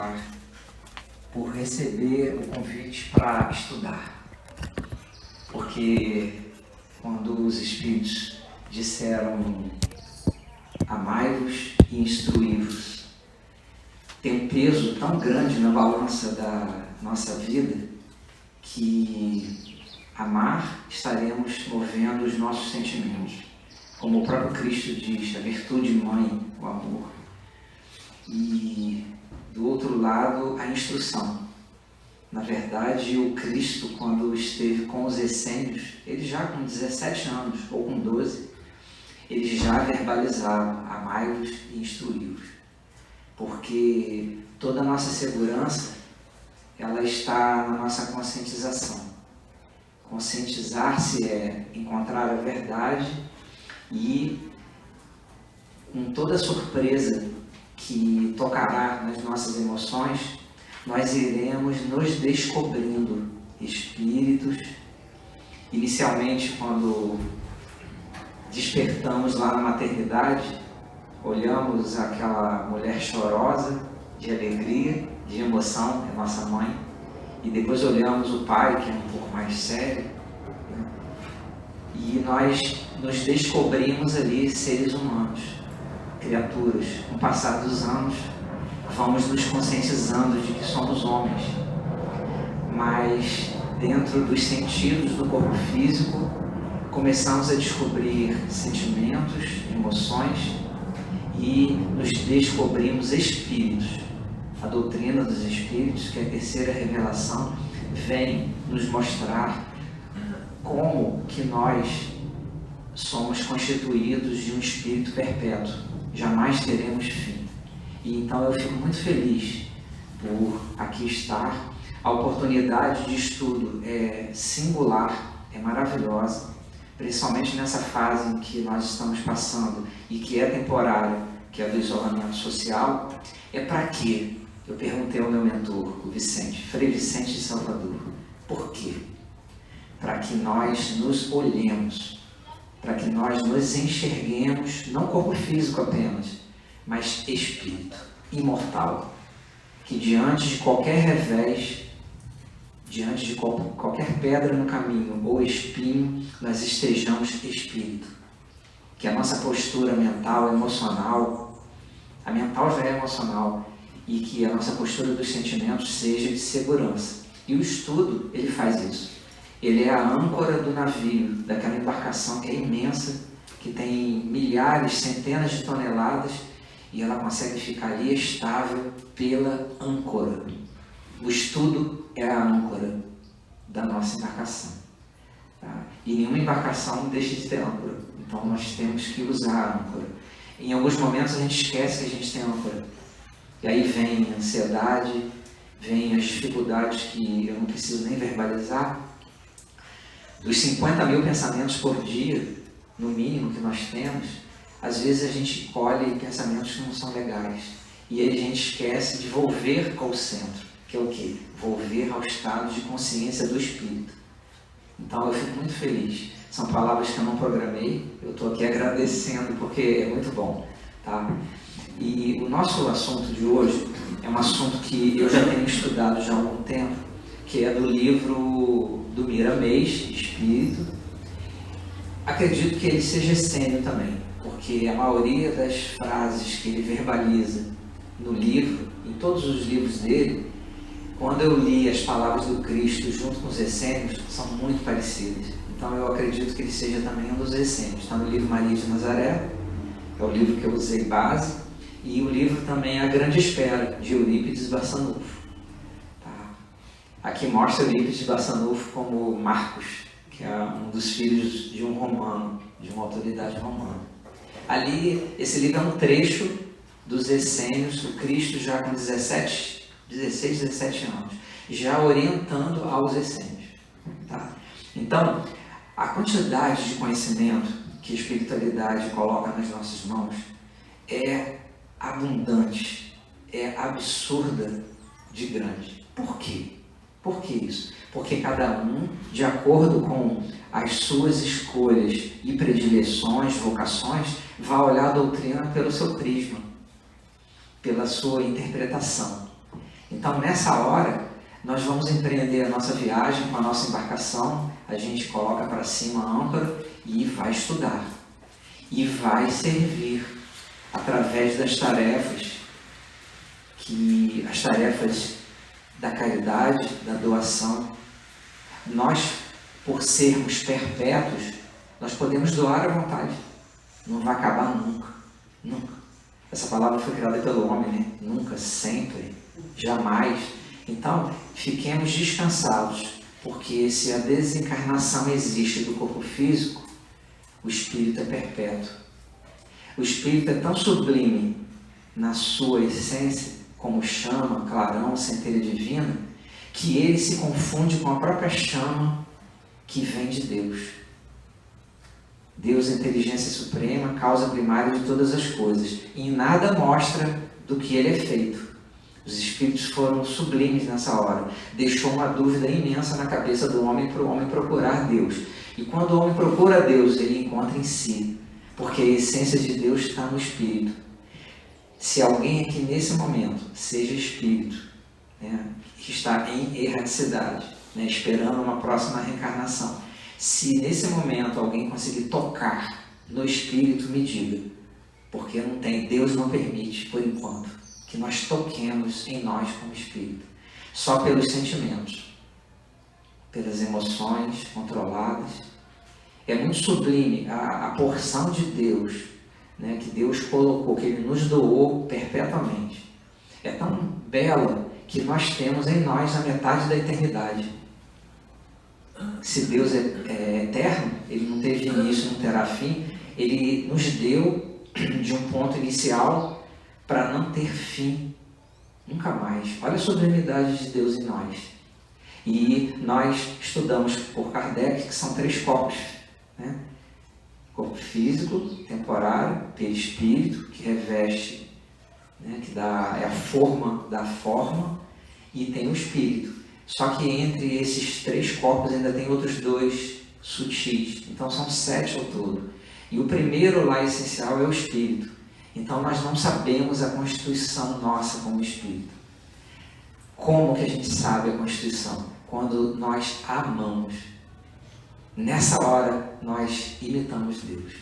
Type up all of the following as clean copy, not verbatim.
abençoar por receber o convite para estudar. Porque quando os Espíritos disseram amai-vos e instruí-vos, tem um peso tão grande na balança da nossa vida que amar estaremos movendo os nossos sentimentos. Como o próprio Cristo diz, a virtude mãe, o amor. E do outro lado, a instrução. Na verdade, o Cristo, quando esteve com os essênios, ele já com 17 anos, ou com 12, ele já verbalizava, amai-vos e instruí-vos. Porque toda a nossa segurança, ela está na nossa conscientização. Conscientizar-se é encontrar a verdade e, com toda a surpresa que tocará nas nossas emoções, nós iremos nos descobrindo espíritos. Inicialmente, quando despertamos lá na maternidade, olhamos aquela mulher chorosa, de alegria, de emoção, é nossa mãe, e depois olhamos o pai, que é um pouco mais sério, né? E nós nos descobrimos ali seres humanos, criaturas. Com o passar dos anos, vamos nos conscientizando de que somos homens, mas dentro dos sentidos do corpo físico, começamos a descobrir sentimentos, emoções e nos descobrimos espíritos. A doutrina dos espíritos, que é a terceira revelação, vem nos mostrar como que nós somos constituídos de um espírito perpétuo. Jamais teremos fim. E então eu fico muito feliz por aqui estar. A oportunidade de estudo é singular, é maravilhosa, principalmente nessa fase em que nós estamos passando e que é temporária, que é do isolamento social. É para quê? Eu perguntei ao meu mentor, o Vicente, Frei Vicente de Salvador, por quê? Para que nós nos olhemos, para que nós nos enxerguemos, não corpo físico apenas, mas espírito, imortal, que diante de qualquer revés, diante de qualquer pedra no caminho ou espinho, nós estejamos espírito. Que a nossa postura mental, emocional, a mental já é emocional, e que a nossa postura dos sentimentos seja de segurança. E o estudo, ele faz isso. Ele é a âncora do navio, daquela embarcação que é imensa, que tem milhares, centenas de toneladas, e ela consegue ficar ali estável pela âncora. O estudo é a âncora da nossa embarcação. Tá? E nenhuma embarcação deixa de ter âncora. Então nós temos que usar a âncora. Em alguns momentos a gente esquece que a gente tem âncora. E aí vem a ansiedade, vem as dificuldades que eu não preciso nem verbalizar. Dos 50 mil pensamentos por dia, no mínimo que nós temos, às vezes a gente colhe pensamentos que não são legais. E aí a gente esquece de volver ao centro, que é o quê? Volver ao estado de consciência do espírito. Então eu fico muito feliz. São palavras que eu não programei, eu estou aqui agradecendo porque é muito bom. Tá? E o nosso assunto de hoje é um assunto que eu já tenho estudado já há algum tempo, que é do livro do Miramês, Espírito. Acredito que ele seja essênio também, porque a maioria das frases que ele verbaliza no livro, em todos os livros dele, quando eu li as palavras do Cristo junto com os essênios, são muito parecidas. Então eu acredito que ele seja também um dos essênios. Está no livro Maria de Nazaré, é o livro que eu usei base, e o livro também A Grande Espera, de Eurípides Barçanufo. Tá? Aqui mostra Eurípides Barçanufo como Marcos, que é um dos filhos de um romano, de uma autoridade romana. Ali, esse livro é um trecho dos essênios, o Cristo já com 16, 17 anos, já orientando aos essênios. Tá? Então, a quantidade de conhecimento que a espiritualidade coloca nas nossas mãos é abundante, é absurda de grande. Por quê? Por que isso? Porque cada um, de acordo com as suas escolhas e predileções, vocações, vai olhar a doutrina pelo seu prisma, pela sua interpretação. Então, nessa hora, nós vamos empreender a nossa viagem com a nossa embarcação, a gente coloca para cima a âncora e vai estudar. E vai servir através das tarefas, as tarefas da caridade, da doação. Nós, por sermos perpétuos, nós podemos doar à vontade. Não vai acabar nunca, nunca. Essa palavra foi criada pelo homem, né? Nunca, sempre, jamais. Então, fiquemos descansados, porque se a desencarnação existe do corpo físico, o espírito é perpétuo. O espírito é tão sublime na sua essência, como chama, clarão, centelha divina, que ele se confunde com a própria chama que vem de Deus. Deus é a inteligência suprema, causa primária de todas as coisas, e em nada mostra do que ele é feito. Os espíritos foram sublimes nessa hora. Deixou uma dúvida imensa na cabeça do homem para o homem procurar Deus. E quando o homem procura Deus, ele encontra em si, porque a essência de Deus está no espírito. Se alguém aqui nesse momento seja espírito, né, que está em erraticidade, né, esperando uma próxima reencarnação, se nesse momento alguém conseguir tocar no espírito, me diga, porque não tem, Deus não permite, por enquanto, que nós toquemos em nós como espírito, só pelos sentimentos, pelas emoções controladas. É muito sublime a porção de Deus, né, que Deus colocou, que Ele nos doou perpetuamente. É tão bela que nós temos em nós a metade da eternidade. Se Deus é eterno, Ele não teve início, não terá fim, Ele nos deu de um ponto inicial para não ter fim, nunca mais. Olha a sublimidade de Deus em nós. E nós estudamos por Kardec que são 3 corpos, né? Corpo físico, temporário, perispírito, que reveste, né, que é a forma da forma, e tem o espírito. Só que entre esses 3 corpos ainda tem outros 2 sutis, então são 7 ao todo. E o primeiro lá essencial é o espírito. Então nós não sabemos a constituição nossa como espírito. Como que a gente sabe a constituição? Quando nós amamos. Nessa hora nós imitamos Deus.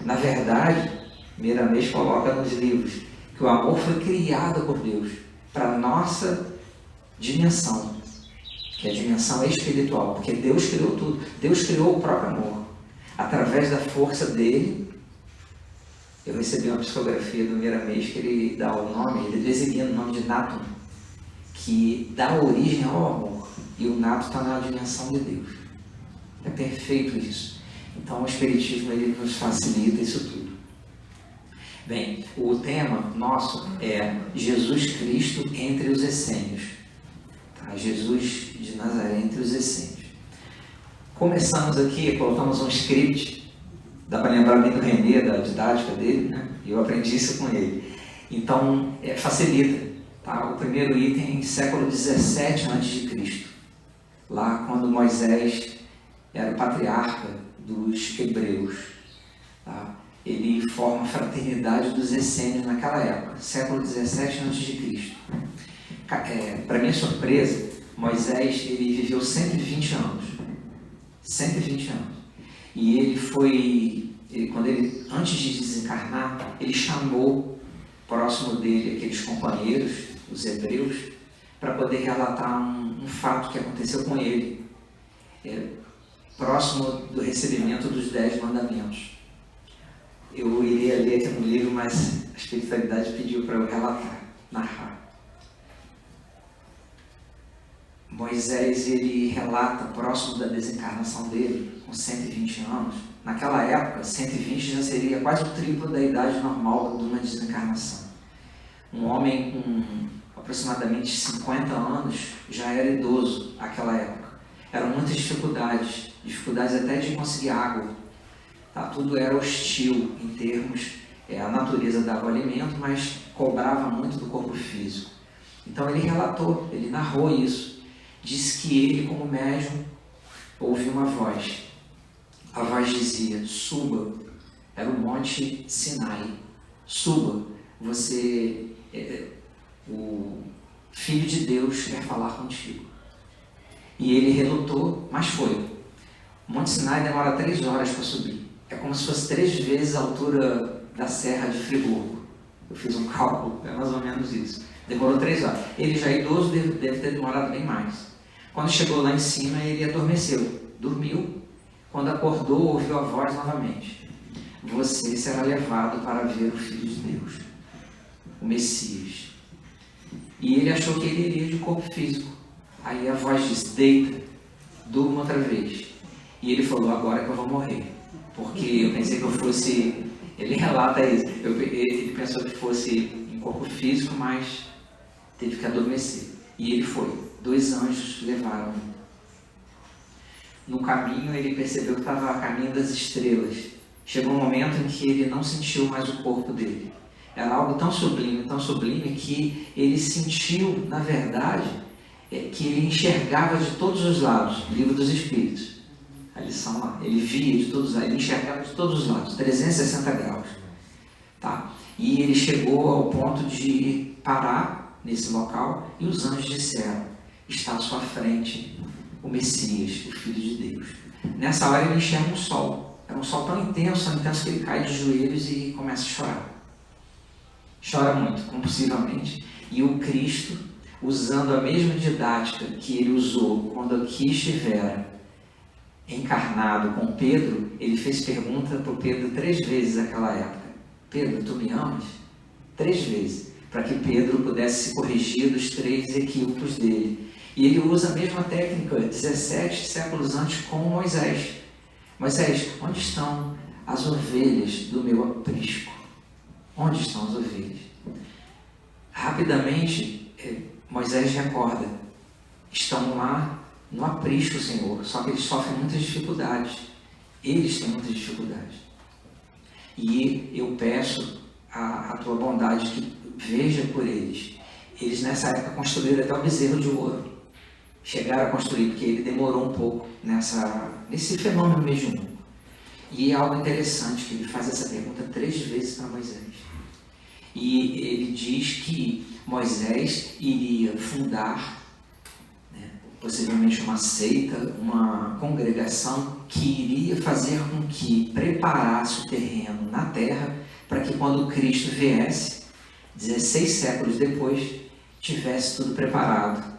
Na verdade, Miramês coloca nos livros que o amor foi criado por Deus para a nossa dimensão, que é a dimensão espiritual, porque Deus criou tudo. Deus criou o próprio amor. Através da força dele, eu recebi uma psicografia do Miramês que ele dá o nome, ele designa o nome de Natum, que dá origem ao amor. E o Natum está na dimensão de Deus. É perfeito isso. Então o Espiritismo ele nos facilita isso tudo. Bem, o tema nosso é Jesus Cristo entre os essênios. Tá? Jesus de Nazaré entre os essênios. Começamos aqui, colocamos um script, dá para lembrar bem do René, da didática dele, né? Eu aprendi isso com ele. Então, facilita. Tá? O primeiro item, século 17 a.C., lá quando Moisés era o patriarca dos hebreus. Tá? Ele forma a fraternidade dos essênios naquela época, século 17 a.C. Para minha surpresa, Moisés ele viveu 120 anos. 120 anos. E antes de desencarnar, ele chamou próximo dele aqueles companheiros, os hebreus, para poder relatar um fato que aconteceu com ele, próximo do recebimento dos 10 mandamentos. Eu iria ler aqui no livro, mas a espiritualidade pediu para eu relatar, narrar. Moisés ele relata próximo da desencarnação dele, com 120 anos. Naquela época, 120 já seria quase o triplo da idade normal de uma desencarnação. Um homem com aproximadamente 50 anos já era idoso naquela época. Eram muitas dificuldades até de conseguir água. Tá? Tudo era hostil em termos, a natureza dava o alimento, mas cobrava muito do corpo físico. Então ele relatou, ele narrou isso. Disse que ele, como médium, ouviu uma voz. A voz dizia: suba. Era o Monte Sinai. Suba. Você, o Filho de Deus quer falar contigo. E ele relutou, mas foi. O Monte Sinai demora 3 horas para subir. É como se fosse 3 vezes a altura da Serra de Friburgo. Eu fiz um cálculo, é mais ou menos isso. Demorou 3 horas. Ele já idoso deve ter demorado bem mais. Quando chegou lá em cima, ele adormeceu. Dormiu. Quando acordou, ouviu a voz novamente. Você será levado para ver o Filho de Deus, o Messias. E ele achou que ele iria de corpo físico. Aí a voz disse, deita, durma outra vez. E ele falou, agora que eu vou morrer. Porque eu pensei que eu fosse... Ele relata isso. Ele pensou que fosse em corpo físico, mas teve que adormecer. E ele foi. 2 anjos levaram. No caminho, ele percebeu que estava a caminho das estrelas. Chegou um momento em que ele não sentiu mais o corpo dele. Era algo tão sublime, que ele sentiu, na verdade, que ele enxergava de todos os lados. Livro dos Espíritos. A lição lá. Ele via de todos os lados, ele enxergava de todos os lados, 360 graus. Tá? E ele chegou ao ponto de parar nesse local e os anjos disseram, está à sua frente o Messias, o Filho de Deus. Nessa hora ele enxerga um sol. Era um sol tão intenso que ele cai de joelhos e começa a chorar. Chora muito, compulsivamente. E o Cristo, usando a mesma didática que ele usou quando aqui estivera encarnado com Pedro, ele fez pergunta para o Pedro 3 vezes naquela época. Pedro, tu me amas? 3 vezes. Para que Pedro pudesse se corrigir dos 3 equívocos dele. E ele usa a mesma técnica 17 séculos antes com Moisés. Moisés, onde estão as ovelhas do meu aprisco? Onde estão as ovelhas? Rapidamente, Moisés recorda. Estão lá no aprisco, Senhor. Só que eles sofrem muitas dificuldades. Eles têm muitas dificuldades. E eu peço a tua bondade que veja por eles. Eles nessa época construíram até o bezerro de ouro. Chegaram a construir, porque ele demorou um pouco nesse fenômeno mediúnico. E é algo interessante que ele faz essa pergunta 3 vezes para Moisés. E ele diz que Moisés iria fundar, possivelmente uma seita, uma congregação que iria fazer com que preparasse o terreno na terra para que quando Cristo viesse, 16 séculos depois, tivesse tudo preparado.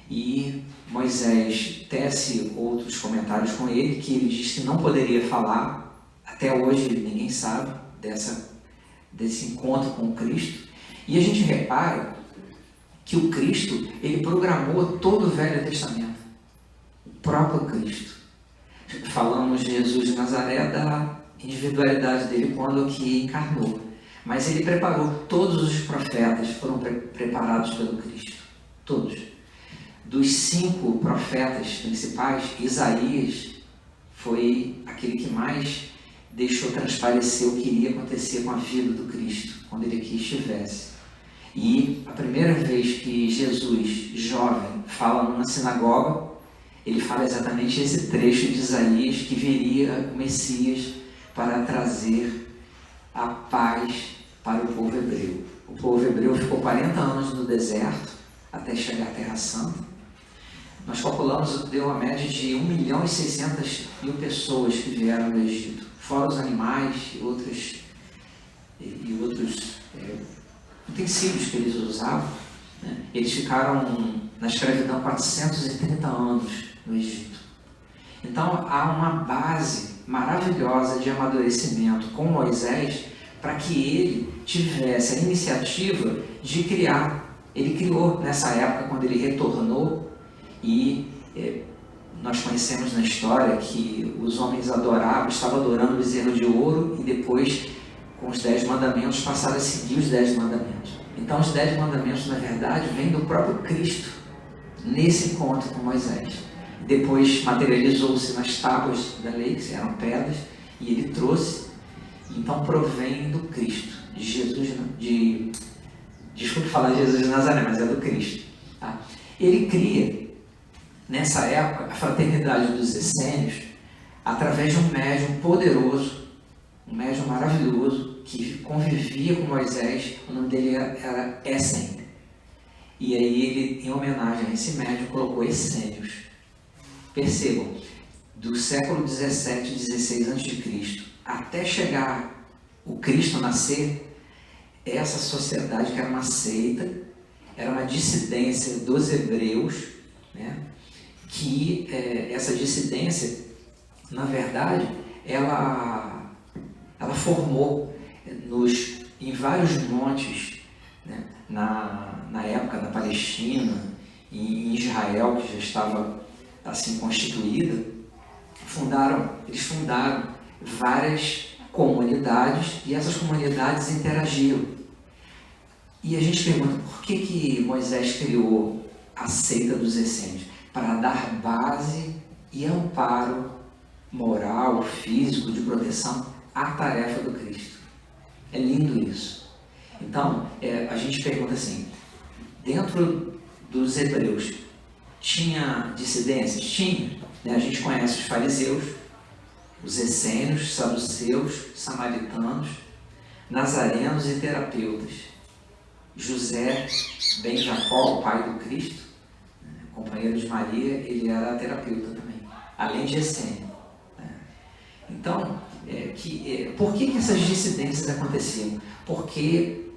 E Moisés tece outros comentários com ele, que ele diz que não poderia falar, até hoje ninguém sabe desse encontro com o Cristo. E a gente repara que o Cristo, ele programou todo o Velho Testamento, o próprio Cristo. Falamos de Jesus de Nazaré, da individualidade dele quando aqui encarnou. Mas ele preparou, todos os profetas foram preparados pelo Cristo, todos. Dos 5 profetas principais, Isaías foi aquele que mais deixou transparecer o que iria acontecer com a vida do Cristo, quando ele aqui estivesse. E a primeira vez que Jesus, jovem, fala numa sinagoga, ele fala exatamente esse trecho de Isaías, que viria o Messias para trazer a paz para o povo hebreu. O povo hebreu ficou 40 anos no deserto, até chegar à Terra Santa. Nós calculamos, deu uma média de 1.600.000 pessoas que vieram do Egito, fora os animais e outros utensílios que eles usavam. Eles ficaram na escravidão 430 anos no Egito. Então há uma base maravilhosa de amadurecimento com Moisés para que ele tivesse a iniciativa de criar. Ele criou nessa época, quando ele retornou, e nós conhecemos na história que os homens estavam adorando o bezerro de ouro, e depois, com os 10 mandamentos, passaram a seguir os 10 mandamentos. Então os 10 mandamentos, na verdade, vêm do próprio Cristo, nesse encontro com Moisés. Depois materializou-se nas tábuas da lei, que eram pedras, e ele trouxe. Então provém do Cristo, de Jesus, desculpe falar de Jesus de Nazaré, mas é do Cristo. Tá? Ele cria, nessa época, a fraternidade dos essênios, através de um médium poderoso, um médium maravilhoso, que convivia com Moisés. O nome dele era Essem. E aí ele, em homenagem a esse médium, colocou essênios. Percebam, do século 17 e 16 a.C. até chegar o Cristo nascer, essa sociedade que era uma seita, era uma dissidência dos hebreus, né? Que essa dissidência, na verdade, ela formou em vários montes, né? Na época da Palestina, em Israel, que já estava assim constituída, eles fundaram várias comunidades e essas comunidades interagiam. E a gente pergunta, por que Moisés criou a seita dos essênios? Para dar base e amparo moral, físico, de proteção à tarefa do Cristo. É lindo isso. Então, a gente pergunta assim, dentro dos hebreus, tinha dissidências? Tinha. Né? A gente conhece os fariseus, os essênios, saduceus, samaritanos, nazarenos e terapeutas. José ben Jacó, o pai do Cristo, companheiro de Maria, ele era terapeuta também, além de essênio. Então, por que essas dissidências aconteciam? Porque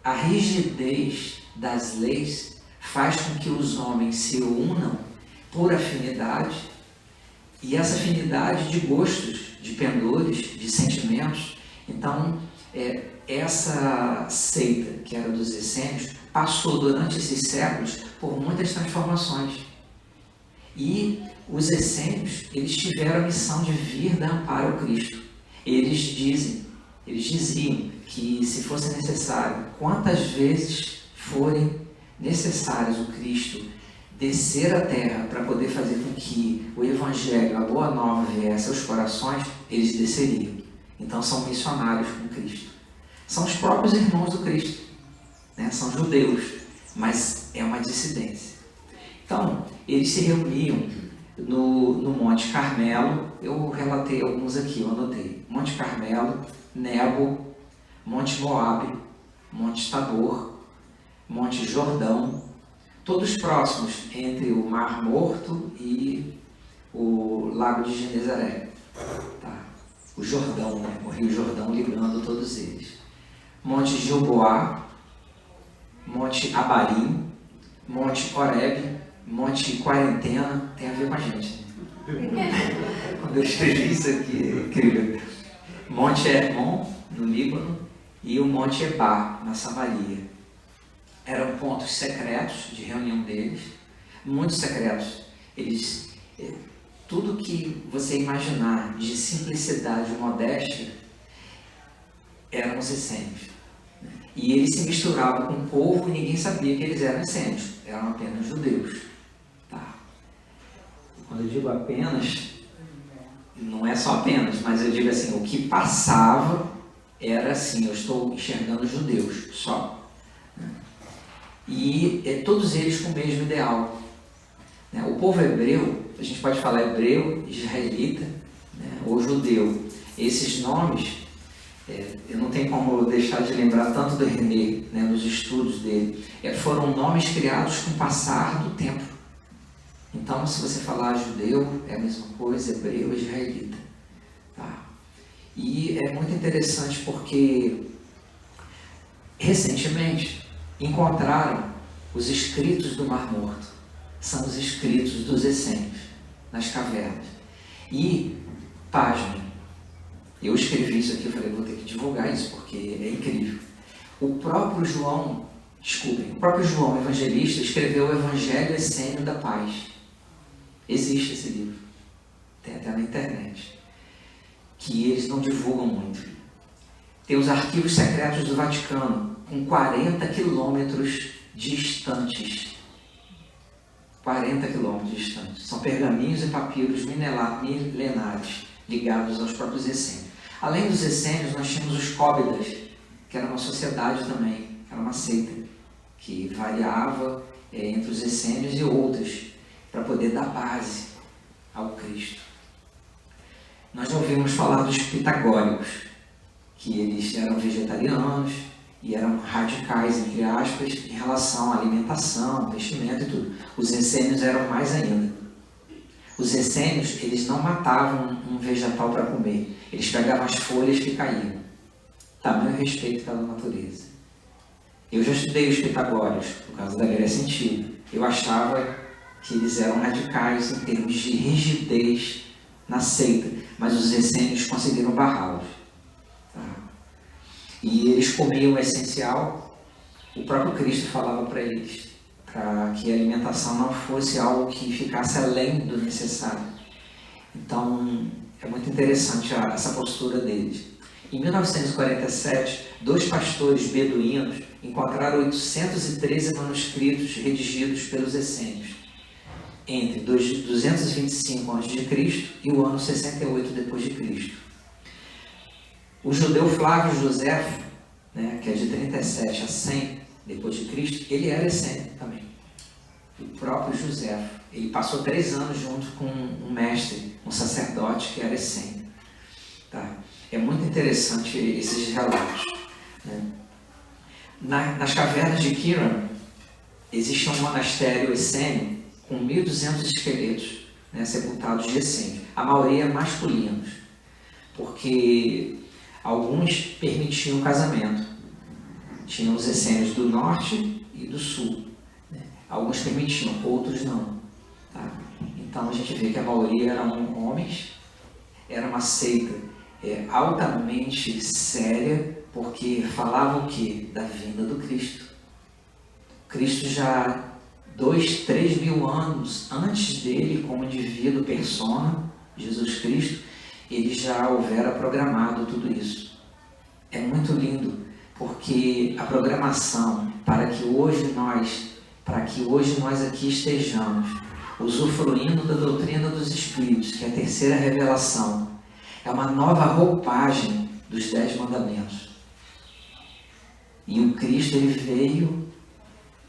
a rigidez das leis faz com que os homens se unam por afinidade, e essa afinidade de gostos, de pendores, de sentimentos. Então, essa seita, que era dos essênios, passou durante esses séculos por muitas transformações. E os essênios, eles tiveram a missão de vir dar amparo ao Cristo. Eles diziam que, se fosse necessário, quantas vezes forem necessários o Cristo descer à terra para poder fazer com que o Evangelho, a Boa Nova, viesse aos corações, eles desceriam. Então são missionários com Cristo. São os próprios irmãos do Cristo, né? São judeus, mas é uma dissidência. Então, eles se reuniam no Monte Carmelo. Eu relatei alguns aqui, eu anotei. Monte Carmelo, Nebo, Monte Moabe, Monte Tabor, Monte Jordão, todos próximos entre o Mar Morto e o Lago de Genezaré. Tá? O Jordão, né? O Rio Jordão ligando todos eles. Monte Gilboá, Monte Abarim, Monte Horebe, Monte Quarentena, tem a ver com a gente. Quando eu escrevi isso aqui, é incrível. Monte Hermon, no Líbano, e o Monte Ebá, na Samaria. Eram pontos secretos de reunião deles, muito secretos. Tudo que você imaginar de simplicidade e modéstia, eram os essênios. E eles se misturavam com o povo e ninguém sabia que eles eram essênios, eram apenas judeus. Tá. Quando eu digo apenas, não é só apenas, mas eu digo assim, o que passava era assim, eu estou enxergando judeus só. E todos eles com o mesmo ideal. O povo hebreu, a gente pode falar hebreu, israelita, né, ou judeu. Esses nomes, eu não tenho como deixar de lembrar tanto do René, né, dos estudos dele. Foram nomes criados com o passar do tempo. Então, se você falar judeu, é a mesma coisa, hebreu, israelita. Tá? E é muito interessante porque, recentemente, encontraram os escritos do Mar Morto. São os escritos dos essênios, nas cavernas. E, pasmem, eu escrevi isso aqui, eu falei, vou ter que divulgar isso, porque é incrível. O próprio João Evangelista, escreveu o Evangelho Essênio da Paz. Existe esse livro, tem até na internet, que eles não divulgam muito. Tem os arquivos secretos do Vaticano, com 40 quilômetros distantes. 40 quilômetros distantes. São pergaminhos e papiros milenares ligados aos próprios essênios. Além dos essênios, nós tínhamos os cóbidas, que era uma sociedade também, era uma seita, que variava entre os essênios e outras, para poder dar base ao Cristo. Nós já ouvimos falar dos pitagóricos, que eles eram vegetarianos e eram radicais, entre aspas, em relação à alimentação, vestimento e tudo. Os essênios eram mais ainda. Os essênios, eles não matavam um vegetal para comer, eles pegavam as folhas que caíam. Tamanho respeito pela natureza. Eu já estudei os pitagóricos, por causa da Grécia Antiga. Eu achava que eles eram radicais em termos de rigidez na seita, mas os essênios conseguiram barrá-los. Tá? E eles comiam o essencial. O próprio Cristo falava para eles, para que a alimentação não fosse algo que ficasse além do necessário. Então, é muito interessante essa postura deles. Em 1947, 2 pastores beduínos encontraram 813 manuscritos redigidos pelos essênios, entre 225 a.C. e o ano 68 d.C. O judeu Flávio Joséfo, que é de 37 a 100 d.C., ele era essênio também. O próprio Joséfo, ele passou 3 anos junto com um mestre, um sacerdote que era essênio. Tá? É muito interessante esses relatos. Nas cavernas de Qumran, existe um monastério essênio com 1.200 esqueletos, sepultados de essênio. A maioria masculinos, porque alguns permitiam casamento. Tinham os essênios do norte e do sul. Alguns permitiam, outros não. Tá? Então a gente vê que a maioria eram homens. Era uma seita altamente séria, porque falava o quê? Da vinda do Cristo. Cristo já 2, 3 mil anos antes dele, como indivíduo, persona, Jesus Cristo, ele já houvera programado tudo isso. É muito lindo, porque a programação para que hoje nós aqui estejamos usufruindo da doutrina dos Espíritos, que é a terceira revelação, é uma nova roupagem dos 10 mandamentos. E o Cristo, ele veio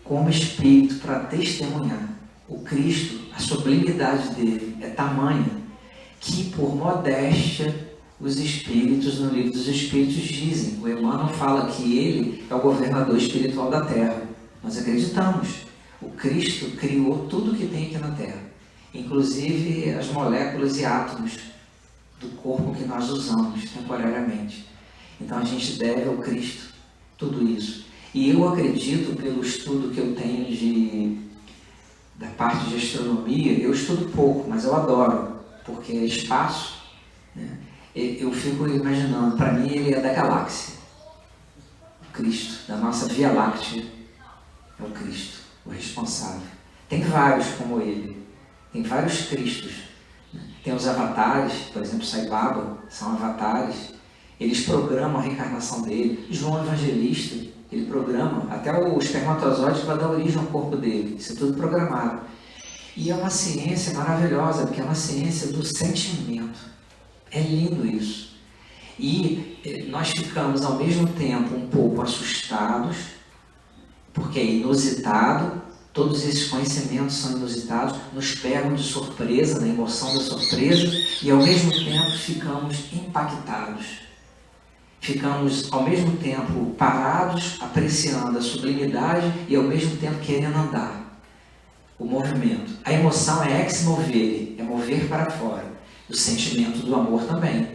como Espírito para testemunhar. O Cristo, a sublimidade dele é tamanha que, por modéstia, os Espíritos, no livro dos Espíritos, dizem. O Emmanuel fala que ele é o governador espiritual da Terra. Nós acreditamos. O Cristo criou tudo que tem aqui na Terra, inclusive as moléculas e átomos do corpo que nós usamos temporariamente. Então a gente deve ao Cristo tudo isso. E eu acredito, pelo estudo que eu tenho da parte de astronomia, eu estudo pouco, mas eu adoro, porque é espaço. Eu fico imaginando, para mim ele é da galáxia. O Cristo, da nossa Via Láctea, é o Cristo, o responsável. Tem vários como ele, tem vários Cristos. Tem os avatares, por exemplo, Sai Baba, são avatares. Eles programam a reencarnação dele. João Evangelista, ele programa até o espermatozoide que vai dar origem ao corpo dele. Isso é tudo programado. E é uma ciência maravilhosa, porque é uma ciência do sentimento. É lindo isso. E nós ficamos ao mesmo tempo um pouco assustados, porque é inusitado. Todos esses conhecimentos são inusitados, nos pegam de surpresa, na emoção da surpresa, e ao mesmo tempo ficamos impactados. Ficamos ao mesmo tempo parados, apreciando a sublimidade e ao mesmo tempo querendo andar. O movimento. A emoção é ex movere, é mover para fora. O sentimento do amor também.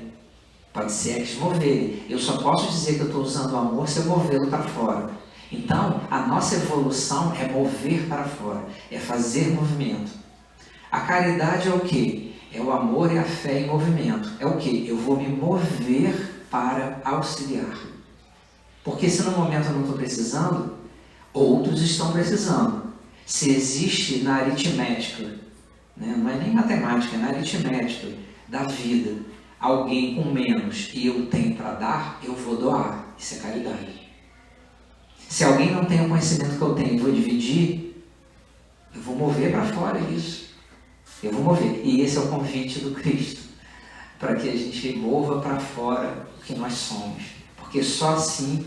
Pode ser ex movere. Eu só posso dizer que eu estou usando o amor se eu movê-lo para fora. Então, a nossa evolução é mover para fora, é fazer movimento. A caridade é o quê? É o amor e a fé em movimento. É o quê? Eu vou me mover para auxiliar. Porque se no momento eu não estou precisando, outros estão precisando. Se existe na aritmética, não é nem matemática, é na aritmética da vida, alguém com menos e eu tenho para dar, eu vou doar. Isso é caridade. Se alguém não tem o conhecimento que eu tenho e vou dividir, eu vou mover para fora isso. Eu vou mover. E esse é o convite do Cristo, para que a gente mova para fora o que nós somos. Porque só assim,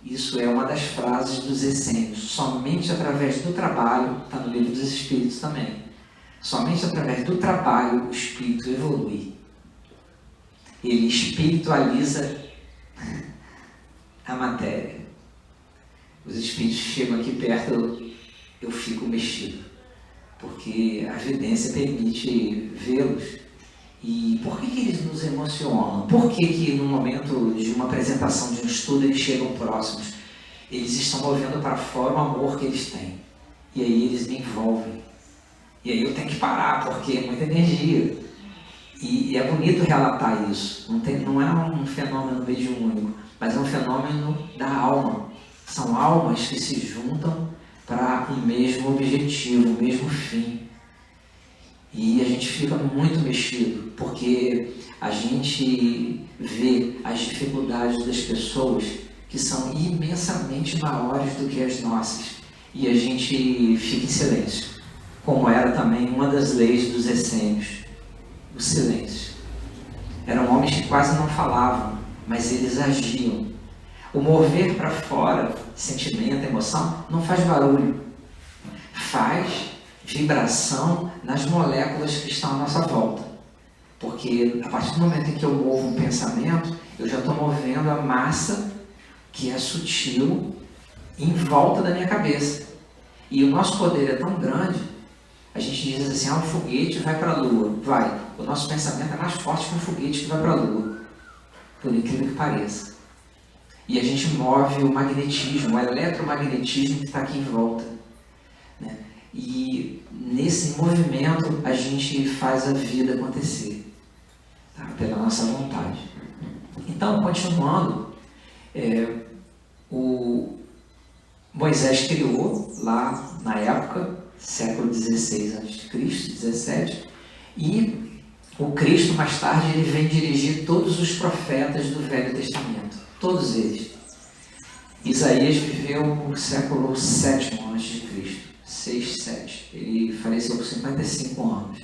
isso é uma das frases dos essênios, somente através do trabalho, está no livro dos Espíritos também, somente através do trabalho o espírito evolui. Ele espiritualiza a matéria. os espíritos chegam aqui perto, eu fico mexido, porque a evidência permite vê-los. E por que eles nos emocionam? Por que no momento de uma apresentação de um estudo eles chegam próximos? Eles estão movendo para fora o amor que eles têm. E aí eles me envolvem. E aí eu tenho que parar, porque é muita energia. E é bonito relatar isso. Não é um fenômeno mediúnico, mas é um fenômeno da alma. São almas que se juntam para o mesmo objetivo, o mesmo fim. E a gente fica muito mexido, porque a gente vê as dificuldades das pessoas que são imensamente maiores do que as nossas. E a gente fica em silêncio, como era também uma das leis dos essênios, o silêncio. Eram homens que quase não falavam, mas eles agiam. O mover para fora, sentimento, emoção, não faz barulho. Faz vibração nas moléculas que estão à nossa volta. Porque a partir do momento em que eu movo um pensamento, eu já estou movendo a massa que é sutil em volta da minha cabeça. E o nosso poder é tão grande, a gente diz assim, um foguete vai para a Lua. Vai. O nosso pensamento é mais forte que um foguete que vai para a Lua. Por incrível que pareça. E a gente move o magnetismo, o eletromagnetismo que está aqui em volta. Né? E nesse movimento a gente faz a vida acontecer, tá? Pela nossa vontade. Então, continuando, o Moisés criou lá na época, século XVI a.C., 17, e o Cristo mais tarde ele vem dirigir todos os profetas do Velho Testamento, todos eles. Isaías viveu no século VII a.C., 6, 7. Ele faleceu com 55 anos.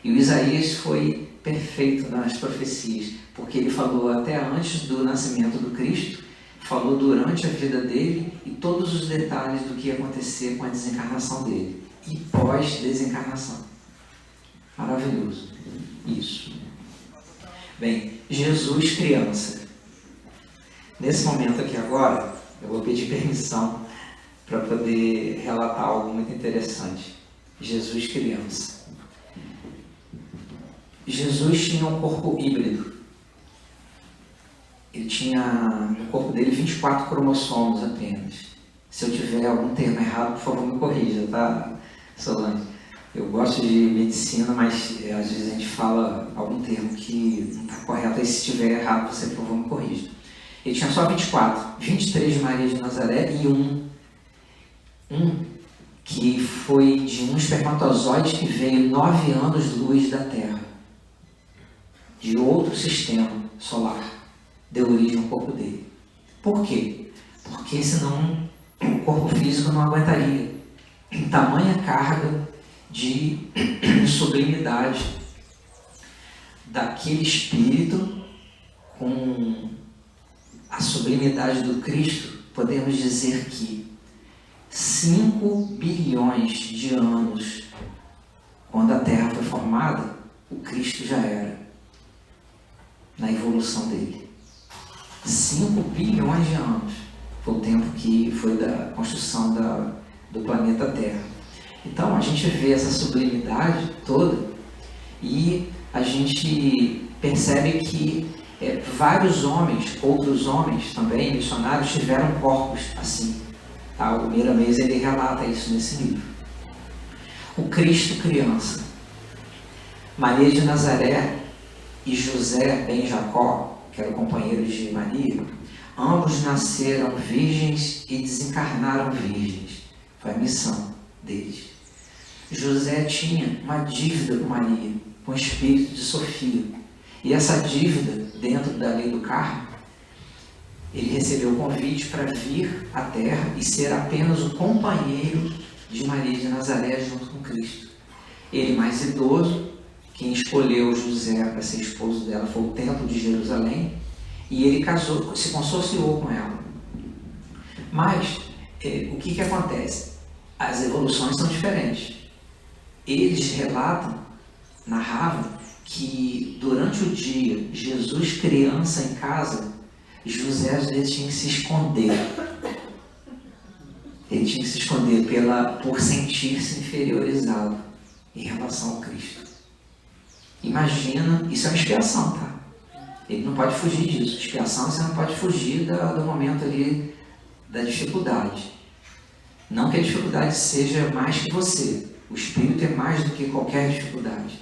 E o Isaías foi perfeito nas profecias, porque ele falou até antes do nascimento do Cristo, falou durante a vida dele e todos os detalhes do que ia acontecer com a desencarnação dele e pós-desencarnação. Maravilhoso. Isso. Bem, Jesus criança. Nesse momento aqui agora, eu vou pedir permissão para poder relatar algo muito interessante. Jesus criança. Jesus tinha um corpo híbrido. Ele tinha no corpo dele 24 cromossomos apenas. Se eu tiver algum termo errado, por favor, me corrija, tá, Solange? Eu gosto de medicina, mas às vezes a gente fala algum termo que não está correto, aí se estiver errado, você, por favor, me corrija. Ele tinha só 24, 23 de Maria de Nazaré e um que foi de um espermatozoide que veio 9 anos-luz da Terra, de outro sistema solar, deu origem ao corpo dele. Por quê? Porque senão o corpo físico não aguentaria tamanha carga de sublimidade daquele espírito com a sublimidade do Cristo. Podemos dizer que 5 bilhões de anos, quando a Terra foi formada, o Cristo já era, na evolução dele. 5 bilhões de anos foi o tempo que foi da construção do planeta Terra. Então a gente vê essa sublimidade toda e a gente percebe que vários homens, outros homens também, missionários, tiveram corpos assim. Tá? O Miramês ele relata isso nesse livro. O Cristo criança. Maria de Nazaré e José ben Jacó, que era o companheiro de Maria, ambos nasceram virgens e desencarnaram virgens. Foi a missão deles. José tinha uma dívida com Maria, com o espírito de Sofia. E essa dívida, dentro da lei do karma, ele recebeu o convite para vir à Terra e ser apenas o companheiro de Maria de Nazaré junto com Cristo. Ele mais idoso, quem escolheu José para ser esposo dela foi o Templo de Jerusalém, e ele casou, se consorciou com ela. Mas, o que acontece? As evoluções são diferentes. Eles relatam, narravam, que durante o dia, Jesus criança em casa, José às vezes tinha que se esconder Ele tinha que se esconder por sentir-se inferiorizado em relação ao Cristo. Imagina, isso é uma expiação, tá? Ele não pode fugir disso. Expiação, você não pode fugir do momento ali da dificuldade. Não que a dificuldade seja mais que você. O Espírito é mais do que qualquer dificuldade.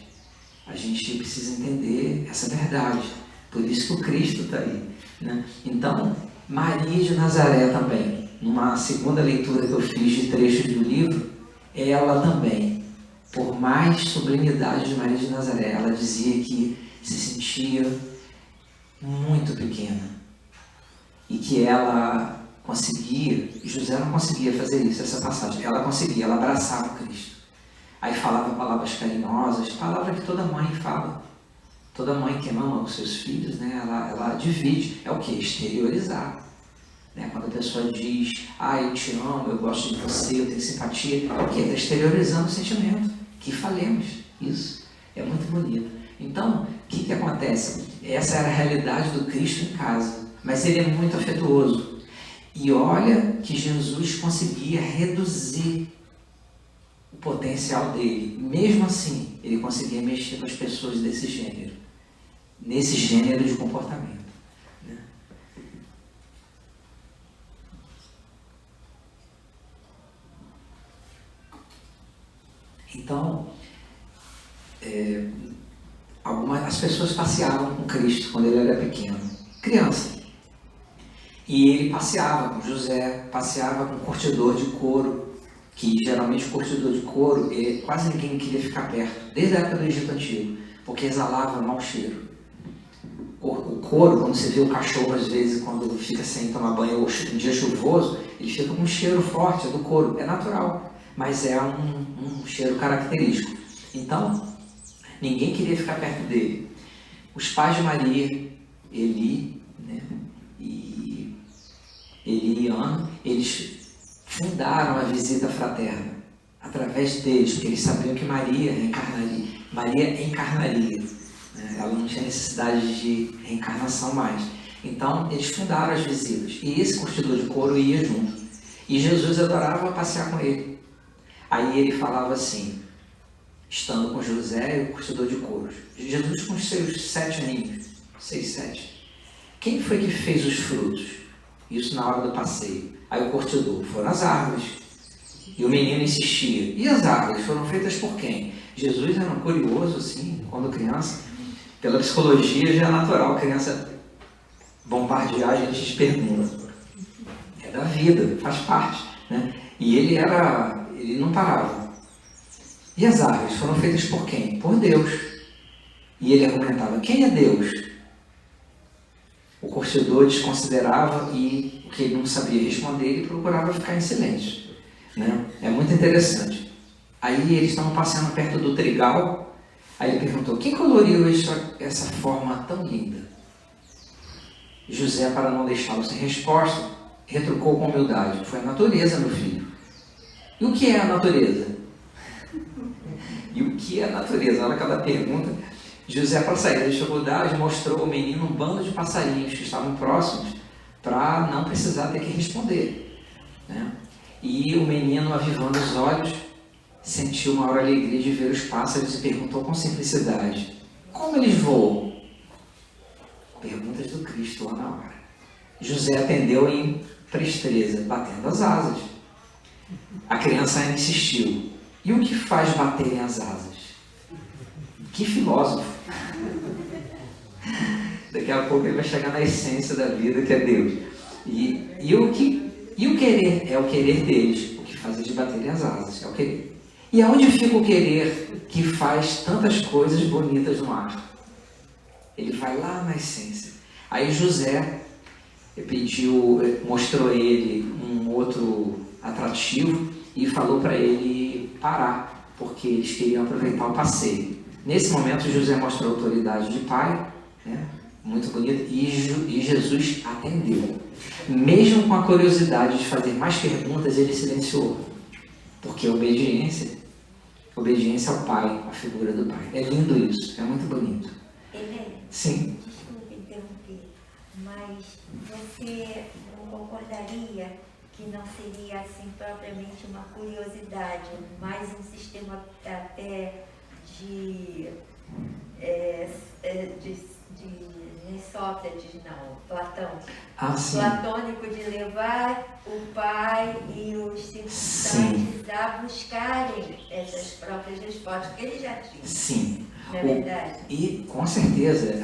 A gente precisa entender essa verdade. Por isso que o Cristo está aí, né? Então, Maria de Nazaré também, numa segunda leitura que eu fiz de trechos do livro, ela também, por mais sublimidade de Maria de Nazaré, ela dizia que se sentia muito pequena e que ela conseguia, José não conseguia fazer isso, essa passagem, ela conseguia, ela abraçava o Cristo. Aí falava palavras carinhosas, palavras que toda mãe fala. Toda mãe que ama os seus filhos, né, ela divide. É o que? Exteriorizar. Né? Quando a pessoa diz, eu te amo, eu gosto de você, eu tenho simpatia, é o que? Está exteriorizando o sentimento. Que falemos. Isso é muito bonito. Então, o que acontece? Essa era a realidade do Cristo em casa. Mas ele é muito afetuoso. E olha que Jesus conseguia reduzir o potencial dele. Mesmo assim, ele conseguia mexer com as pessoas desse gênero. Nesse gênero de comportamento. Né? Então, as pessoas passeavam com Cristo quando ele era pequeno, criança. E ele passeava com José, passeava com curtidor de couro, que geralmente o curtidor de couro, quase ninguém queria ficar perto, desde a época do Egito Antigo, porque exalava mau cheiro. O couro, quando você vê o cachorro, às vezes, quando fica sem tomar banho, ou um dia chuvoso, ele fica com um cheiro forte, é do couro, é natural, mas é um cheiro característico. Então, ninguém queria ficar perto dele. Os pais de Maria, Eli, né, e Ana, eles fundaram a visita fraterna através deles, porque eles sabiam que Maria encarnaria. Ela não tinha necessidade de reencarnação mais. Então, eles fundaram as visitas. E esse curtidor de couro ia junto. E Jesus adorava passear com ele. Aí ele falava assim, estando com José e o curtidor de couros. Jesus com os seus 7 aninhos, 6, 7. Quem foi que fez os frutos? Isso na hora do passeio. Aí o curtidor, foram as árvores. E o menino insistia. E as árvores foram feitas por quem? Jesus era um curioso, assim, quando criança. Pela psicologia já é natural a criança bombardear a gente de perguntas. É da vida, faz parte. Né? E ele não parava. E as árvores foram feitas por quem? Por Deus. E ele argumentava, quem é Deus? O curtidor desconsiderava e o que ele não sabia responder, ele procurava ficar em silêncio. Né? É muito interessante. Aí eles estavam passando perto do trigal. Aí ele perguntou, quem coloriu essa forma tão linda? José, para não deixá-lo sem resposta, retrucou com humildade. Foi a natureza, meu filho. E o que é a natureza? E o que é a natureza? Olha aquela pergunta. José, para sair da dificuldade, mostrou ao menino um bando de passarinhos que estavam próximos para não precisar ter que responder. Né? E o menino, avivando os olhos, sentiu maior alegria de ver os pássaros e perguntou com simplicidade, como eles voam? Perguntas do Cristo lá na hora. José atendeu em presteza, batendo as asas. A criança insistiu, e o que faz baterem as asas? Que filósofo! Daqui a pouco ele vai chegar na essência da vida, que é Deus. E o querer é o querer deles, o que faz eles baterem as asas, é o querer. E aonde fica o querer que faz tantas coisas bonitas no ar? Ele vai lá na essência. Aí José mostrou a ele um outro atrativo e falou para ele parar, porque eles queriam aproveitar o passeio. Nesse momento, José mostrou a autoridade de pai, né? Muito bonito, e Jesus atendeu. Mesmo com a curiosidade de fazer mais perguntas, ele silenciou. Porque obediência ao pai, a figura do pai. É lindo isso, é muito bonito. Sim. Desculpe interromper, mas você não concordaria que não seria assim propriamente uma curiosidade, mas um sistema até de Sócrates, não, Platão. Platônico, de levar o pai e os circunstantes a buscarem essas próprias respostas que ele já tinha. Sim. Não é verdade? E com certeza,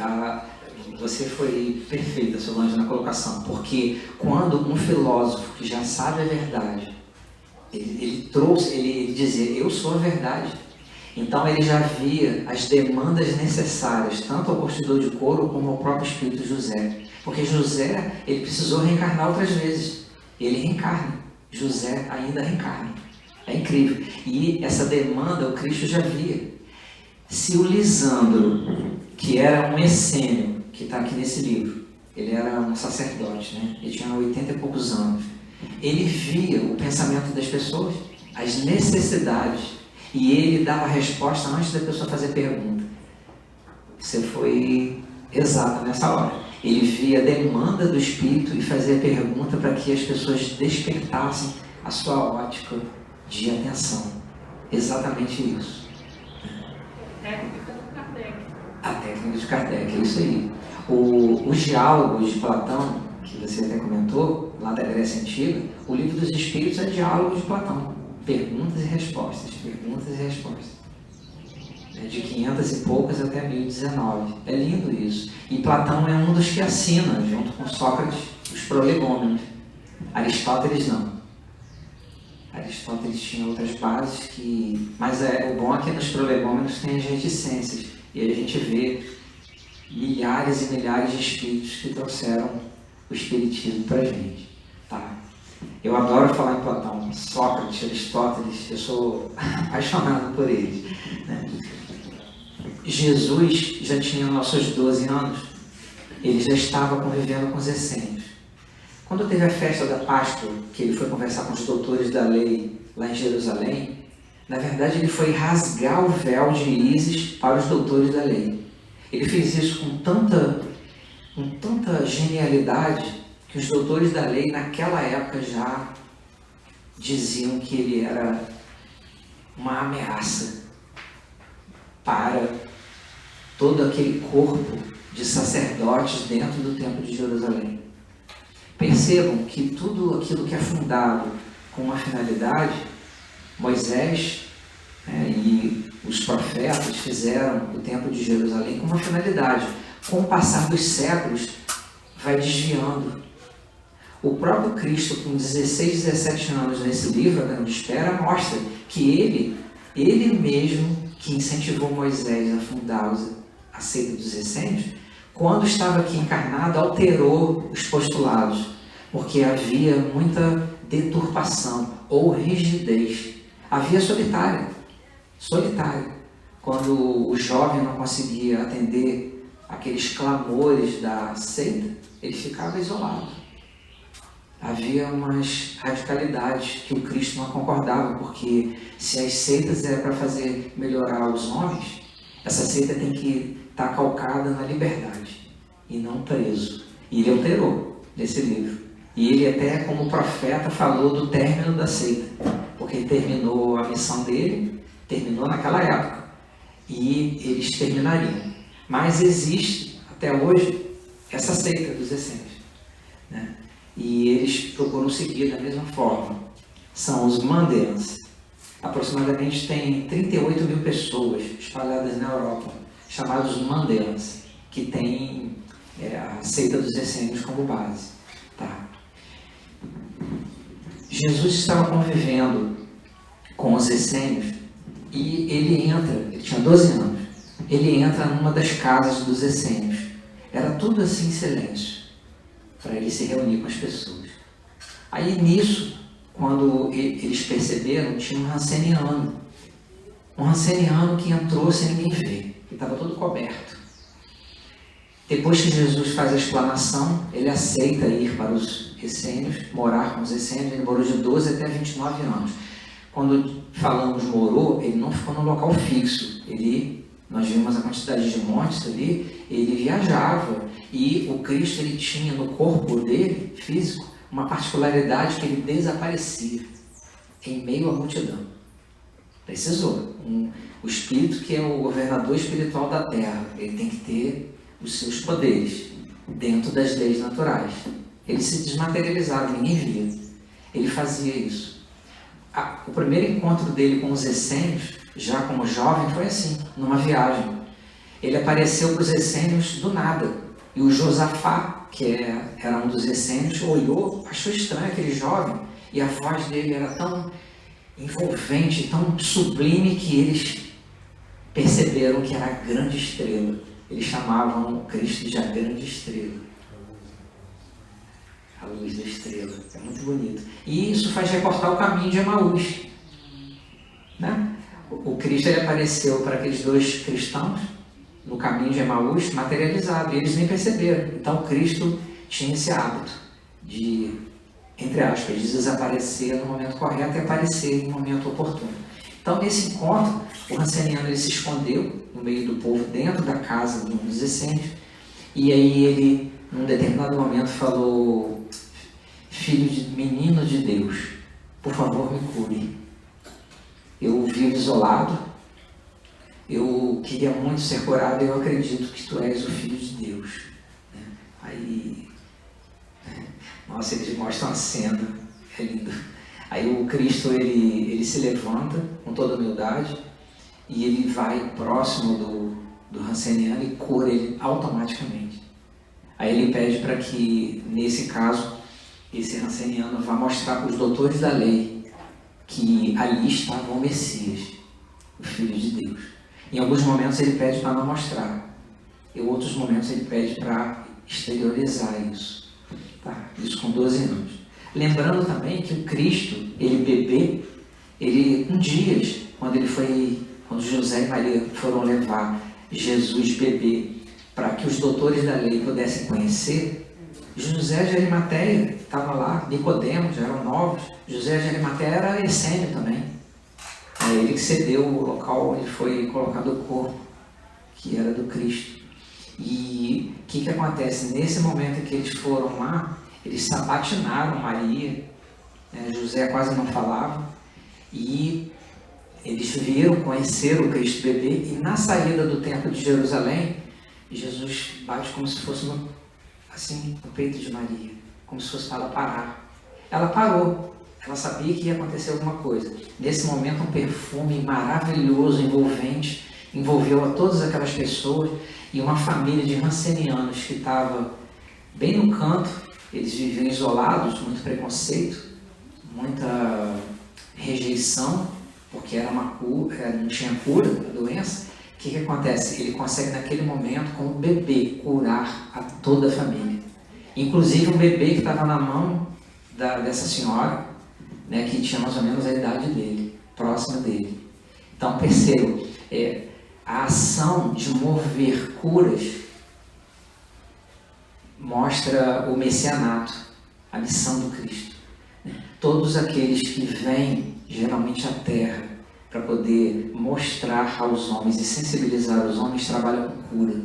você foi perfeita, Solange, na colocação, porque quando um filósofo que já sabe a verdade, ele dizia, eu sou a verdade. Então ele já via as demandas necessárias, tanto ao curtidor de couro como ao próprio espírito José. Porque José, ele precisou reencarnar outras vezes. Ele reencarna. José ainda reencarna. É incrível. E essa demanda o Cristo já via. Se o Lisandro, que era um essênio, que está aqui nesse livro, ele era um sacerdote, né? Ele tinha 80 e poucos anos. Ele via o pensamento das pessoas, as necessidades, e ele dava a resposta antes da pessoa fazer pergunta. Você foi exato nessa hora. Ele via a demanda do espírito e fazia pergunta para que as pessoas despertassem a sua ótica de atenção. Exatamente isso. Técnica de Kardec. A técnica de Kardec, é isso aí. Os diálogos de Platão, que você até comentou, lá da Grécia Antiga, o livro dos Espíritos é diálogo de Platão. Perguntas e respostas, perguntas e respostas. De 500 e poucas até 1019. É lindo isso. E Platão é um dos que assina, junto com Sócrates, os prolegômenos. Aristóteles não. Aristóteles tinha outras bases que... Mas o bom é que nos prolegômenos tem as reticências. E aí a gente vê milhares e milhares de espíritos que trouxeram o espiritismo para a gente. Tá? Eu adoro falar em Platão, Sócrates, Aristóteles, eu sou apaixonado por eles. Né? Jesus já tinha lá seus 12 anos, ele já estava convivendo com os essênios. Quando teve a festa da Páscoa, que ele foi conversar com os doutores da lei lá em Jerusalém, na verdade ele foi rasgar o véu de Ísis para os doutores da lei. Ele fez isso com tanta genialidade, que os doutores da lei naquela época já diziam que ele era uma ameaça para todo aquele corpo de sacerdotes dentro do templo de Jerusalém. Percebam que tudo aquilo que é fundado com uma finalidade, Moisés e os profetas fizeram o templo de Jerusalém com uma finalidade. Com o passar dos séculos, vai desviando. O próprio Cristo, com 16, 17 anos nesse livro, A Grande Espera, mostra que ele mesmo que incentivou Moisés a fundar a seita dos essênios, quando estava aqui encarnado, alterou os postulados, porque havia muita deturpação ou rigidez. Havia solitária. Quando o jovem não conseguia atender aqueles clamores da seita, ele ficava isolado. Havia umas radicalidades que o Cristo não concordava, porque se as seitas é para fazer melhorar os homens, essa seita tem que estar calcada na liberdade e não preso. E ele alterou nesse livro. E ele até, como profeta, falou do término da seita, porque ele terminou a missão dele, terminou naquela época, e eles terminariam. Mas existe, até hoje, essa seita dos essênios, né? E eles procuram seguir da mesma forma. São os Mandeans. Aproximadamente tem 38 mil pessoas espalhadas na Europa, chamados Mandeans, que têm a seita dos essênios como base. Tá? Jesus estava convivendo com os essênios e ele tinha 12 anos, ele entra numa das casas dos essênios. Era tudo assim em silêncio, para ele se reunir com as pessoas. Aí nisso, quando eles perceberam, tinha um ranceniano que entrou sem ninguém ver, que estava todo coberto. Depois que Jesus faz a explanação, ele aceita ir para os essênios, morar com os essênios. Ele morou de 12 até 29 anos. Quando falamos morou, ele não ficou num local fixo. Nós vimos a quantidade de montes ali, ele viajava. E o Cristo, ele tinha no corpo dele, físico, uma particularidade que ele desaparecia em meio à multidão. Precisou. O espírito que é o governador espiritual da terra, ele tem que ter os seus poderes dentro das leis naturais. Ele se desmaterializava, ninguém via. Ele fazia isso. O primeiro encontro dele com os essênios, já como jovem, foi assim, numa viagem. Ele apareceu para os essênios do nada. E o Josafá, que era um dos essênios, olhou, achou estranho aquele jovem, e a voz dele era tão envolvente, tão sublime, que eles perceberam que era a grande estrela. Eles chamavam o Cristo de a grande estrela. A luz da estrela. É muito bonito. E isso faz reportar o caminho de Emaús. Né? O Cristo ele apareceu para aqueles dois cristãos no caminho de Emaús materializado. E eles nem perceberam. Então Cristo tinha esse hábito de, entre aspas, de desaparecer no momento correto e aparecer no momento oportuno. Então, nesse encontro, o Hanseniano ele se escondeu no meio do povo, dentro da casa de um dos essênios, e aí ele, num determinado momento, falou: filho de menino de Deus, por favor, me cure. Eu vivo isolado, eu queria muito ser curado e eu acredito que tu és o Filho de Deus. Aí, nossa, eles mostram a cena, é lindo. Aí o Cristo, ele se levanta com toda humildade e ele vai próximo do Hanseniano e cura ele automaticamente. Aí ele pede para que, nesse caso, esse Hanseniano vá mostrar para os doutores da lei que ali estava o Messias, o Filho de Deus. Em alguns momentos ele pede para não mostrar, em outros momentos ele pede para exteriorizar isso. Tá? Isso com 12 anos. Lembrando também que o Cristo, ele bebê, ele um dia, quando José e Maria foram levar Jesus bebê para que os doutores da lei pudessem conhecer, José de Arimateia estava lá, Nicodemos, já eram novos, José de Arimateia era essênio também. É ele que cedeu o local onde foi colocado o corpo, que era do Cristo. E o que acontece? Nesse momento em que eles foram lá, eles sabatinaram Maria, José quase não falava, e eles viram, conheceram o Cristo bebê, e na saída do templo de Jerusalém, Jesus bate como se fosse no peito de Maria, como se fosse para ela parar. Ela parou, ela sabia que ia acontecer alguma coisa. Nesse momento, um perfume maravilhoso, envolvente, envolveu a todas aquelas pessoas, e uma família de hansenianos que estava bem no canto. Eles viviam isolados, muito preconceito, muita rejeição, porque era uma cura, não tinha cura da doença. O que acontece? Ele consegue naquele momento, com o bebê, curar a toda a família. Inclusive um bebê que estava na mão dessa senhora, né, que tinha mais ou menos a idade dele, próxima dele. Então percebam, a ação de mover curas mostra o messianato, a missão do Cristo. Todos aqueles que vêm, geralmente à Terra, para poder mostrar aos homens e sensibilizar os homens, trabalham com cura.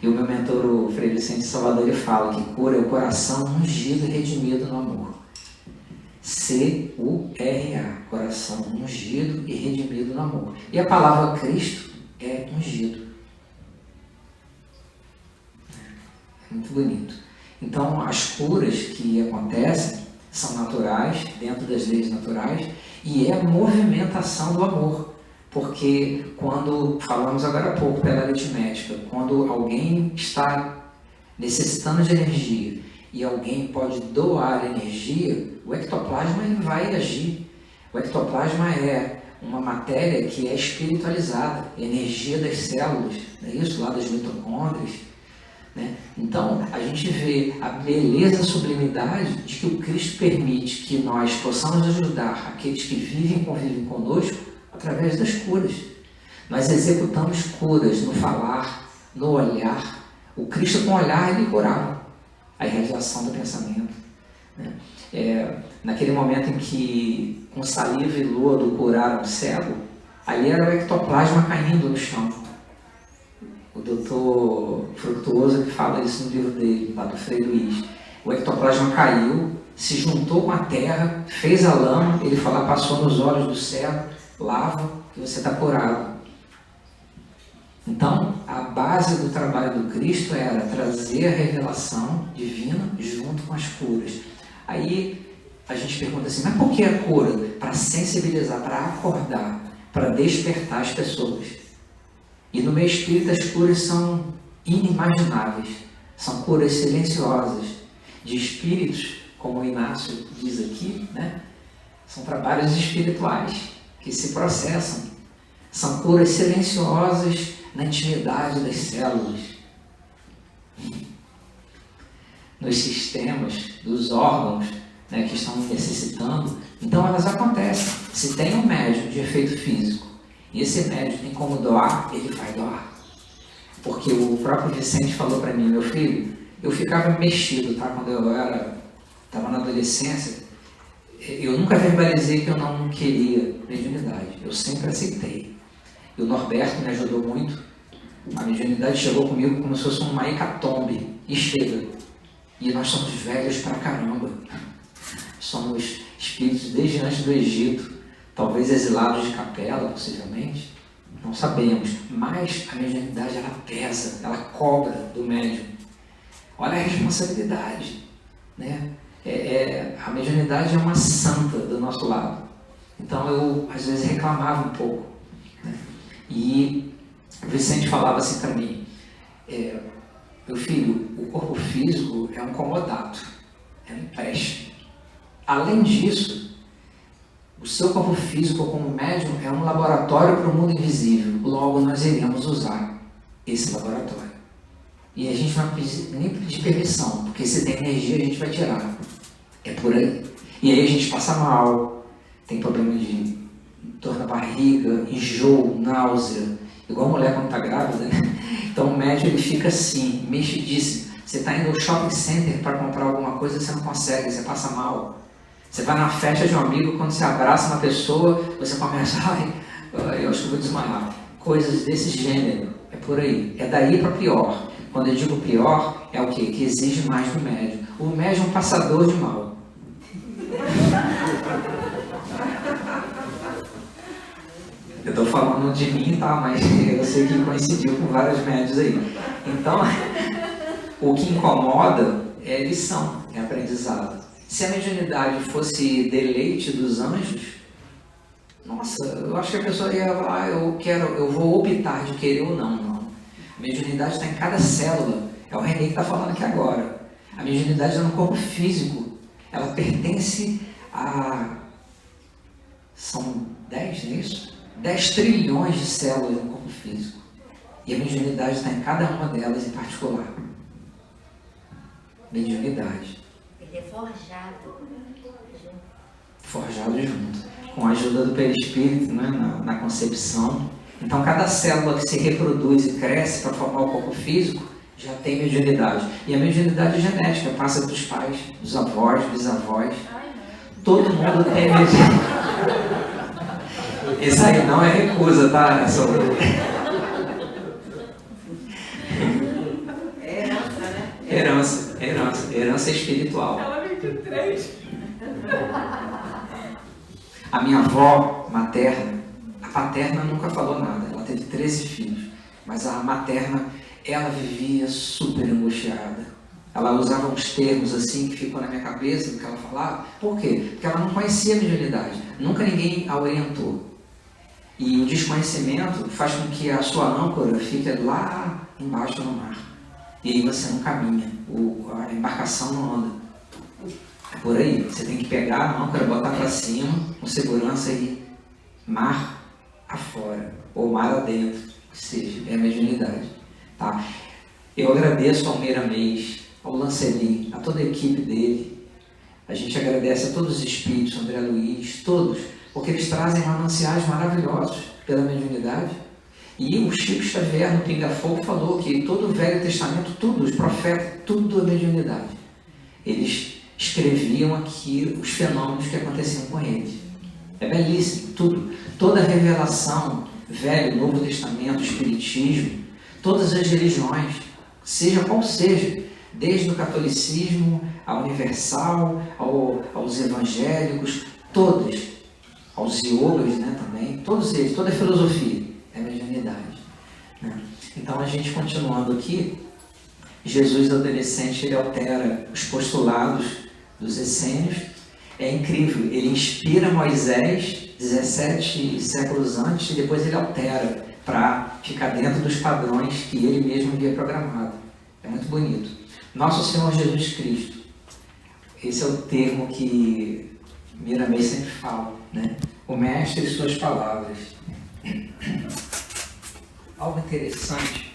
E o meu mentor, o Frei Vicente Salvador, ele fala que cura é o coração ungido e redimido no amor. C-U-R-A, coração ungido e redimido no amor. E a palavra Cristo é ungido. Muito bonito. Então, as curas que acontecem são naturais, dentro das leis naturais, e é a movimentação do amor. Porque quando, falamos agora há pouco pela aritmética, quando alguém está necessitando de energia e alguém pode doar energia, o ectoplasma ele vai agir. O ectoplasma é uma matéria que é espiritualizada, energia das células, não é isso? Lá das mitocôndrias. Então, a gente vê a beleza, a sublimidade de que o Cristo permite que nós possamos ajudar aqueles que vivem e convivem conosco através das curas. Nós executamos curas no falar, no olhar. O Cristo com o olhar, ele curava a irradiação do pensamento. Naquele momento em que com saliva e lodo curaram o cego, ali era o ectoplasma caindo no chão. O doutor Frutuoso que fala isso no livro dele, lá do Frei Luiz. O ectoplasma caiu, se juntou com a terra, fez a lama, ele fala, passou nos olhos do cego, lava e você está curado. Então, a base do trabalho do Cristo era trazer a revelação divina junto com as curas. Aí a gente pergunta assim, mas por que a cura? Para sensibilizar, para acordar, para despertar as pessoas. E no meio espírita as curas são inimagináveis, são curas silenciosas, de espíritos, como o Inácio diz aqui, né? São trabalhos espirituais que se processam, são curas silenciosas na intimidade das células, nos sistemas, dos órgãos, né, que estão necessitando. Então elas acontecem. Se tem um médium de efeito físico e esse médium tem como doar, ele vai doar. Porque o próprio Vicente falou para mim, meu filho, eu ficava mexido, tá? Quando eu estava na adolescência, eu nunca verbalizei que eu não queria mediunidade, eu sempre aceitei. E o Norberto me ajudou muito. A mediunidade chegou comigo como se fosse uma hecatombe, e chega. E nós somos velhos pra caramba. Somos espíritos desde antes do Egito, talvez exilados de capela, possivelmente. Não sabemos, mas a mediunidade ela pesa, ela cobra do médium. Olha a responsabilidade, né? A mediunidade é uma santa do nosso lado. Então eu às vezes reclamava um pouco, né? E o Vicente falava assim para mim, meu filho, o corpo físico é um comodato, é um empréstimo. Além disso, o seu corpo físico como médium é um laboratório para o mundo invisível. Logo, nós iremos usar esse laboratório. E a gente não vai nem pedir permissão, porque se tem energia a gente vai tirar. É por aí. E aí a gente passa mal, tem problema de dor na barriga, enjoo, náusea, igual a mulher quando está grávida, né? Então o médium ele fica assim, mexidíssimo. Você está indo ao shopping center para comprar alguma coisa, você não consegue, você passa mal. Você vai na festa de um amigo, quando você abraça uma pessoa, você começa, eu acho que vou desmaiar. Coisas desse gênero, é por aí. É daí para pior. Quando eu digo pior, é o quê? Que exige mais do médium. O médium é um passador de mal. Eu estou falando de mim, tá? Mas eu sei que coincidiu com vários médios aí. Então, o que incomoda é lição, é aprendizado. Se a mediunidade fosse deleite dos anjos, nossa, eu acho que a pessoa ia falar, eu vou optar de querer ou não. Não. A mediunidade está em cada célula. É o René que está falando aqui agora. A mediunidade está no corpo físico. Ela pertence a... São 10, não é isso? 10 trilhões de células no corpo físico. E a mediunidade está em cada uma delas em particular. Mediunidade. Ele é forjado junto. Forjado junto. Com a ajuda do perispírito, né, na concepção. Então, cada célula que se reproduz e cresce para formar o corpo físico já tem mediunidade. E a mediunidade genética passa dos pais, dos avós, bisavós. Todo mundo tem mediunidade. Isso aí não é recusa, tá? É sobre... Herança espiritual. Ela 23. A minha avó materna, a paterna nunca falou nada, ela teve 13 filhos, mas a materna, ela vivia super angustiada. Ela usava uns termos assim que ficam na minha cabeça do que ela falava. Por quê? Porque ela não conhecia a mediunidade, nunca ninguém a orientou. E o desconhecimento faz com que a sua âncora fique lá embaixo no mar. E aí você não caminha, a embarcação não anda. É por aí, você tem que pegar a âncora, botar para cima, com segurança e mar afora, ou mar adentro, que seja, é a mediunidade. Tá? Eu agradeço ao Meiramês, ao Lanceli, a toda a equipe dele. A gente agradece a todos os espíritos, André Luiz, todos, porque eles trazem mananciais maravilhosos pela mediunidade. E o Chico Xavier, no Pinga Fogo, falou que todo o Velho Testamento, tudo, os profetas, tudo é mediunidade. Eles escreviam aqui os fenômenos que aconteciam com eles. É belíssimo, tudo. Toda a revelação, Velho, Novo Testamento, Espiritismo, todas as religiões, seja qual seja, Desde o catolicismo, a universal, aos evangélicos, todos, aos yogas, né, também, todos eles, toda a filosofia é mediunidade. Né? Então, a gente continuando aqui, Jesus adolescente, ele altera os postulados dos essênios. É incrível, ele inspira Moisés 17 séculos antes e depois ele altera para ficar dentro dos padrões que ele mesmo havia programado. É muito bonito. Nosso Senhor Jesus Cristo. Esse é o termo que Miramês sempre fala, né? O mestre e suas palavras. Algo interessante